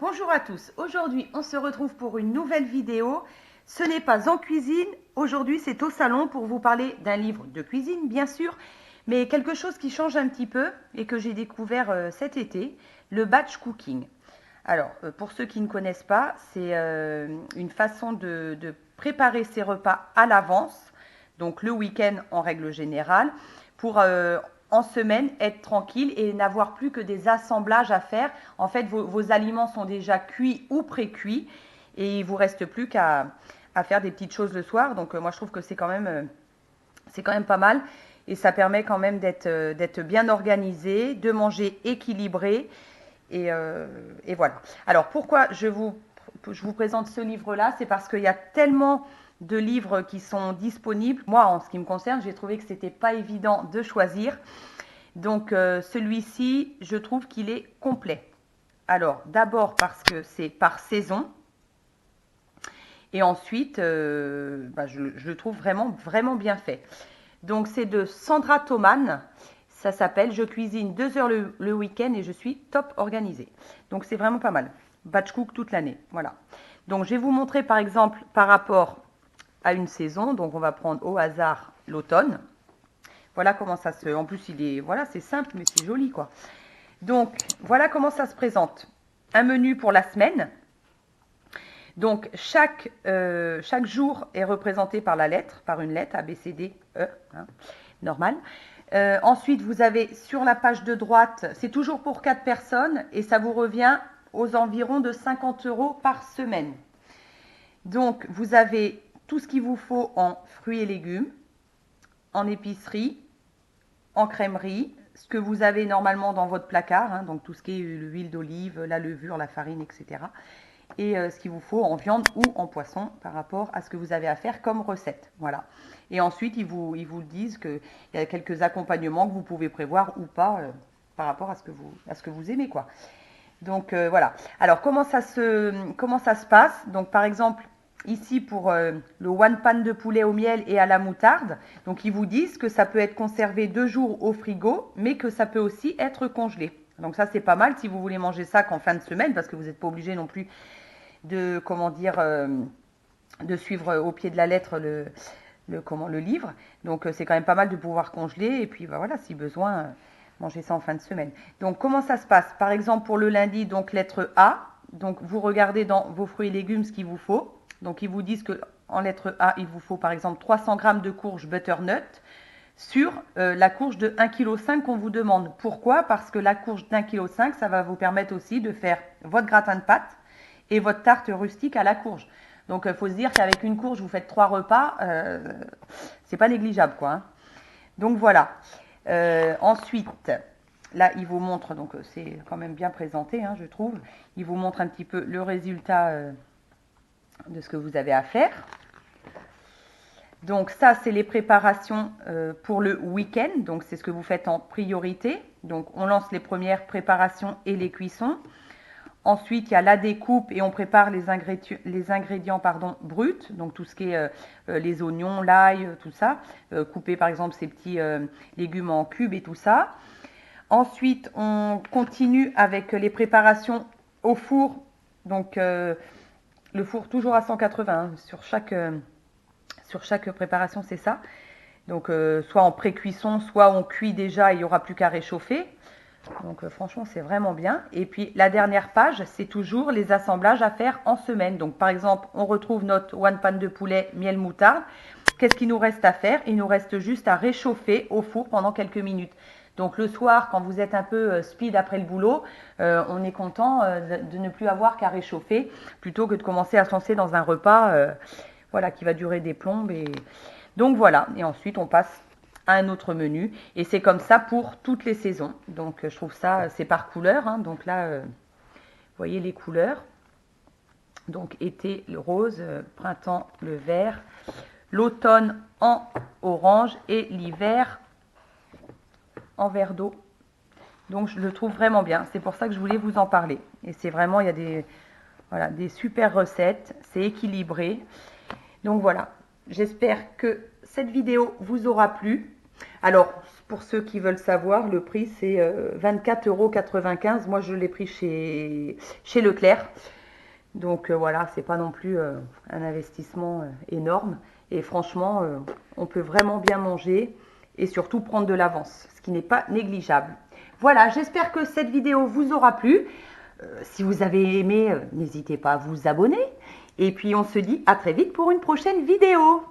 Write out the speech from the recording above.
Bonjour à tous, aujourd'hui on se retrouve pour une nouvelle vidéo. Ce n'est pas en cuisine, aujourd'hui c'est au salon pour vous parler d'un livre de cuisine bien sûr, mais quelque chose qui change un petit peu et que j'ai découvert cet été, le batch cooking. Alors pour ceux qui ne connaissent pas, c'est une façon de préparer ses repas à l'avance, donc le week-end en règle générale, pour en semaine être tranquille et n'avoir plus que des assemblages à faire. En fait, vos aliments sont déjà cuits ou pré-cuits et il ne vous reste plus qu'à faire des petites choses le soir. Donc moi je trouve que c'est quand même pas mal et ça permet quand même d'être bien organisé, de manger équilibré et voilà. Alors pourquoi je vous présente ce livre-là, c'est parce qu'il y a tellement de livres qui sont disponibles. Moi, en ce qui me concerne, j'ai trouvé que c'était pas évident de choisir. Donc celui-ci, je trouve qu'il est complet. Alors d'abord parce que c'est par saison. Et ensuite, je le trouve vraiment bien fait. Donc c'est de Sandra Thoman. Ça s'appelle « Je cuisine 2 heures le week-end et je suis top organisée ». Donc c'est vraiment pas mal. Batch cook toute l'année. Voilà. Donc je vais vous montrer par exemple par rapport à une saison. Donc on va prendre au hasard l'automne. Voilà comment ça se... En plus, voilà, c'est simple, mais c'est joli, quoi. Donc, voilà comment ça se présente. Un menu pour la semaine. Donc, chaque jour est représenté par une lettre, A, B, C, D, E, hein, normal. Ensuite, vous avez sur la page de droite, c'est toujours pour 4 personnes et ça vous revient aux environs de 50 € par semaine. Donc, vous avez tout ce qu'il vous faut en fruits et légumes, en épicerie, en crèmerie, ce que vous avez normalement dans votre placard, hein, donc tout ce qui est l'huile d'olive, la levure, la farine, etc. Et ce qu'il vous faut en viande ou en poisson par rapport à ce que vous avez à faire comme recette. Voilà. Et ensuite, ils vous disent qu'il y a quelques accompagnements que vous pouvez prévoir ou pas par rapport à ce que vous aimez, quoi. Donc voilà. Alors comment ça se passe? Donc par exemple, ici pour le one pan de poulet au miel et à la moutarde, donc ils vous disent que ça peut être conservé 2 jours au frigo, mais que ça peut aussi être congelé. Donc ça c'est pas mal si vous voulez manger ça qu'en fin de semaine, parce que vous n'êtes pas obligé non plus de de suivre au pied de la lettre le livre. Donc c'est quand même pas mal de pouvoir congeler et puis voilà, si besoin, manger ça en fin de semaine. Donc comment ça se passe? Par exemple pour le lundi, donc lettre A, donc vous regardez dans vos fruits et légumes ce qu'il vous faut. Donc ils vous disent que en lettre A, il vous faut par exemple 300 g de courge butternut sur la courge de 1,5 kg qu'on vous demande. Pourquoi? Parce que la courge d'1,5 kg, ça va vous permettre aussi de faire votre gratin de pâtes et votre tarte rustique à la courge. Donc il faut se dire qu'avec une courge, vous faites 3 repas, c'est pas négligeable, quoi. Hein. Donc voilà. Ensuite, là, il vous montre, donc c'est quand même bien présenté, hein, je trouve. Il vous montre un petit peu le résultat de ce que vous avez à faire. Donc ça, c'est les préparations pour le week-end. Donc c'est ce que vous faites en priorité. Donc on lance les premières préparations et les cuissons. Ensuite, il y a la découpe et on prépare les ingrédients bruts, donc tout ce qui est les oignons, l'ail, tout ça. Couper par exemple ces petits légumes en cubes et tout ça. Ensuite, on continue avec les préparations au four. Donc le four toujours à 180 hein, sur chaque préparation, c'est ça. Donc soit en pré-cuisson, soit on cuit déjà et il n'y aura plus qu'à réchauffer. Donc franchement, c'est vraiment bien. Et puis la dernière page, c'est toujours les assemblages à faire en semaine. Donc par exemple, on retrouve notre one pan de poulet miel moutarde. Qu'est-ce qu'il nous reste à faire? Il nous reste juste à réchauffer au four pendant quelques minutes. Donc le soir, quand vous êtes un peu speed après le boulot, on est content de ne plus avoir qu'à réchauffer plutôt que de commencer à se lancer dans un repas voilà, qui va durer des plombes. Donc voilà, et ensuite on passe à un autre menu. Et c'est comme ça pour toutes les saisons. Donc je trouve ça, c'est par couleur. Hein. Donc là, vous voyez les couleurs. Donc été, le rose, printemps, le vert, l'automne en orange et l'hiver en vert d'eau. Donc je le trouve vraiment bien. C'est pour ça que je voulais vous en parler. Et c'est vraiment, il y a des super recettes. C'est équilibré. Donc voilà. J'espère que cette vidéo vous aura plu. Alors, pour ceux qui veulent savoir, le prix c'est 24,95 €. Moi je l'ai pris chez Leclerc. Donc voilà, c'est pas non plus un investissement énorme. Et franchement, on peut vraiment bien manger et surtout prendre de l'avance, ce qui n'est pas négligeable. Voilà, j'espère que cette vidéo vous aura plu. Si vous avez aimé, n'hésitez pas à vous abonner. Et puis on se dit à très vite pour une prochaine vidéo.